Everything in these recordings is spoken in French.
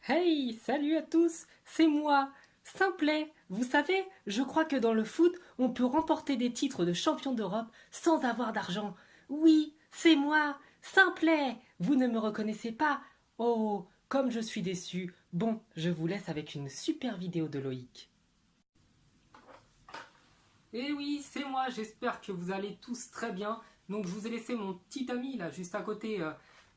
Hey, salut à tous, c'est moi, Simplet. Vous savez, je crois que dans le foot, on peut remporter des titres de champion d'Europe sans avoir d'argent. Oui, c'est moi, Simplet. Vous ne me reconnaissez pas? Oh, comme je suis déçu. Bon, je vous laisse avec une super vidéo de Loïc. Eh oui, c'est moi, j'espère que vous allez tous très bien. Donc je vous ai laissé mon petit ami là juste à côté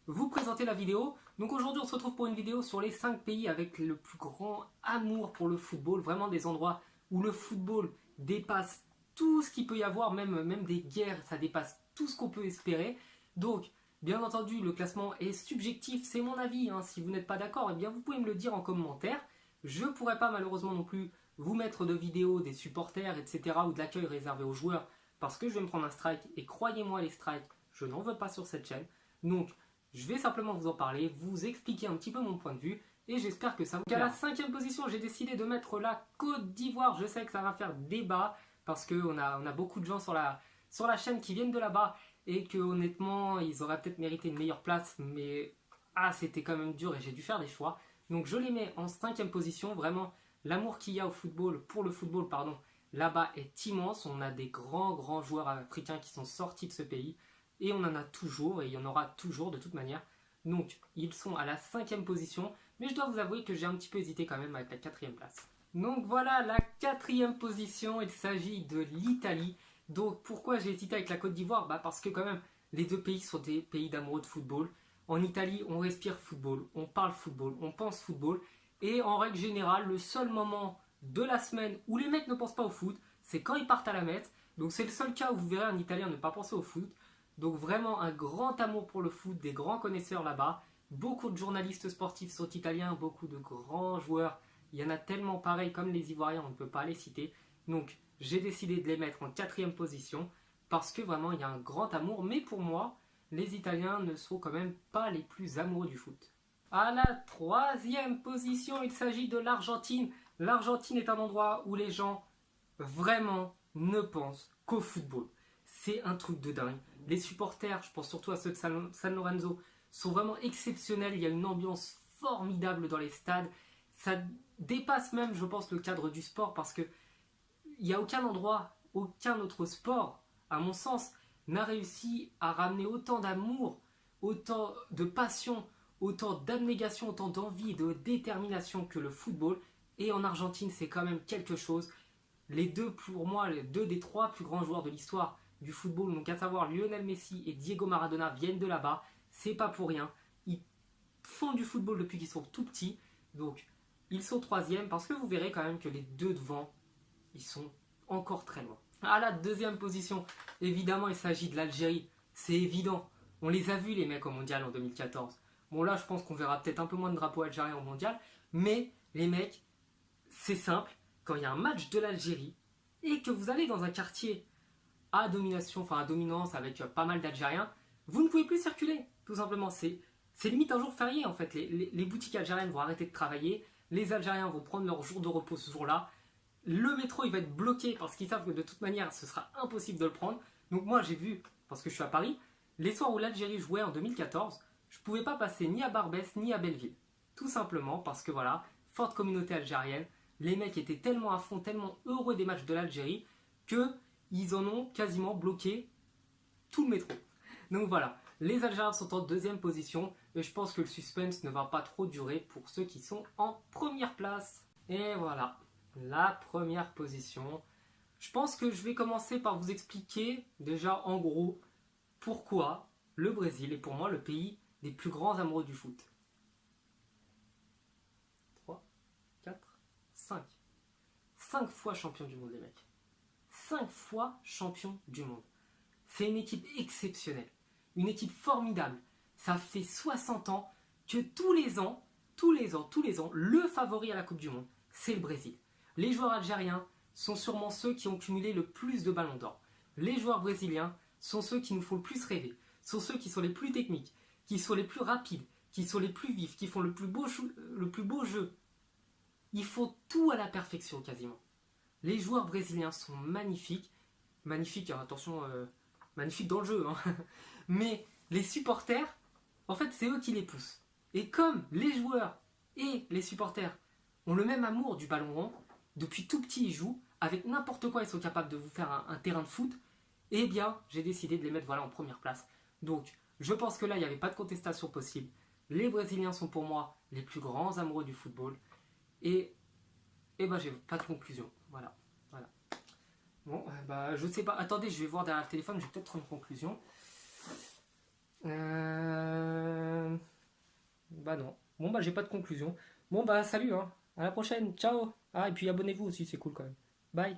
vous présenter la vidéo. Donc aujourd'hui on se retrouve pour une vidéo sur les 5 pays avec le plus grand amour pour le football. Vraiment des endroits où le football dépasse tout ce qu'il peut y avoir, même des guerres, ça dépasse tout ce qu'on peut espérer. Donc bien entendu le classement est subjectif, c'est mon avis. Hein. Si vous n'êtes pas d'accord, eh bien vous pouvez me le dire en commentaire. Je ne pourrais pas malheureusement non plus vous mettre de vidéos des supporters, etc. ou de l'accueil réservé aux joueurs parce que je vais me prendre un strike et croyez-moi les strikes, je n'en veux pas sur cette chaîne. Donc je vais simplement vous en parler, vous expliquer un petit peu mon point de vue et j'espère que ça vous plaira. À la 5e position, j'ai décidé de mettre la Côte d'Ivoire. Je sais que ça va faire débat parce qu'on a beaucoup de gens sur la chaîne qui viennent de là-bas et que honnêtement, ils auraient peut-être mérité une meilleure place, mais c'était quand même dur et j'ai dû faire des choix. Donc je les mets en 5e position. Vraiment, l'amour qu'il y a au football, pour le football, pardon, là-bas est immense. On a des grands joueurs africains qui sont sortis de ce pays. Et on en a toujours, et il y en aura toujours de toute manière. Donc, ils sont à la 5e position. Mais je dois vous avouer que j'ai un petit peu hésité quand même avec la 4e place. Donc voilà, la 4e position, il s'agit de l'Italie. Donc pourquoi j'ai hésité avec la Côte d'Ivoire? Parce que quand même, les deux pays sont des pays d'amoureux de football. En Italie, on respire football, on parle football, on pense football. Et en règle générale, le seul moment de la semaine où les mecs ne pensent pas au foot, c'est quand ils partent à la messe. Donc c'est le seul cas où vous verrez un Italien ne pas penser au foot. Donc vraiment un grand amour pour le foot, des grands connaisseurs là-bas. Beaucoup de journalistes sportifs sont italiens, beaucoup de grands joueurs. Il y en a tellement pareil comme les Ivoiriens, on ne peut pas les citer. Donc j'ai décidé de les mettre en 4e position parce que vraiment il y a un grand amour. Mais pour moi, les Italiens ne sont quand même pas les plus amoureux du foot. À la 3e position, il s'agit de l'Argentine. L'Argentine est un endroit où les gens vraiment ne pensent qu'au football. C'est un truc de dingue. Les supporters, je pense surtout à ceux de San Lorenzo, sont vraiment exceptionnels. Il y a une ambiance formidable dans les stades. Ça dépasse même, je pense, le cadre du sport parce que il n'y a aucun endroit, aucun autre sport, à mon sens, n'a réussi à ramener autant d'amour, autant de passion, autant d'abnégation, autant d'envie et de détermination que le football. Et en Argentine, c'est quand même quelque chose. Les deux, pour moi, les deux des 3 plus grands joueurs de l'histoire du football, donc à savoir Lionel Messi et Diego Maradona, viennent de là-bas. C'est pas pour rien. Ils font du football depuis qu'ils sont tout petits. Donc, ils sont 3e parce que vous verrez quand même que les deux devant, ils sont encore très loin. À la 2e position, évidemment, il s'agit de l'Algérie. C'est évident. On les a vus, les mecs, au mondial en 2014. Bon, là, je pense qu'on verra peut-être un peu moins de drapeaux algériens au mondial. Mais, les mecs, c'est simple. Quand il y a un match de l'Algérie et que vous allez dans un quartier à domination, enfin à dominance avec pas mal d'Algériens, vous ne pouvez plus circuler, tout simplement. C'est limite un jour férié en fait. Les boutiques algériennes vont arrêter de travailler, les Algériens vont prendre leur jour de repos ce jour-là, le métro il va être bloqué parce qu'ils savent que de toute manière ce sera impossible de le prendre. Donc moi j'ai vu, parce que je suis à Paris, les soirs où l'Algérie jouait en 2014, je ne pouvais pas passer ni à Barbès ni à Belleville. Tout simplement parce que voilà, forte communauté algérienne, les mecs étaient tellement à fond, tellement heureux des matchs de l'Algérie qu'ils en ont quasiment bloqué tout le métro. Donc voilà, les Algériens sont en 2e position et je pense que le suspense ne va pas trop durer pour ceux qui sont en première place. Et voilà, la première position. Je pense que je vais commencer par vous expliquer déjà en gros pourquoi le Brésil est pour moi le pays des plus grands amoureux du foot. 3, 4, 5. 5 fois champion du monde les mecs. 5 fois champion du monde. C'est une équipe exceptionnelle, une équipe formidable. Ça fait 60 ans que tous les ans, le favori à la Coupe du Monde, c'est le Brésil. Les joueurs algériens sont sûrement ceux qui ont cumulé le plus de ballons d'or. Les joueurs brésiliens sont ceux qui nous font le plus rêver, sont ceux qui sont les plus techniques, qui sont les plus rapides, qui sont les plus vifs, qui font le plus beau jeu. Ils font tout à la perfection quasiment. Les joueurs brésiliens sont magnifiques. Magnifiques, attention, magnifiques dans le jeu. Hein. Mais les supporters, en fait, c'est eux qui les poussent. Et comme les joueurs et les supporters ont le même amour du ballon rond, depuis tout petit ils jouent, avec n'importe quoi ils sont capables de vous faire un terrain de foot, eh bien j'ai décidé de les mettre voilà en première place. Donc je pense que là il n'y avait pas de contestation possible. Les Brésiliens sont pour moi les plus grands amoureux du football et ben j'ai pas de conclusion. Voilà. Voilà. Bon, bah je sais pas. Attendez, je vais voir derrière le téléphone, j'ai peut-être une conclusion. Bah non. Bon bah j'ai pas de conclusion. Bon bah salut hein. À la prochaine. Ciao. Ah et puis abonnez-vous aussi, c'est cool quand même. Bye.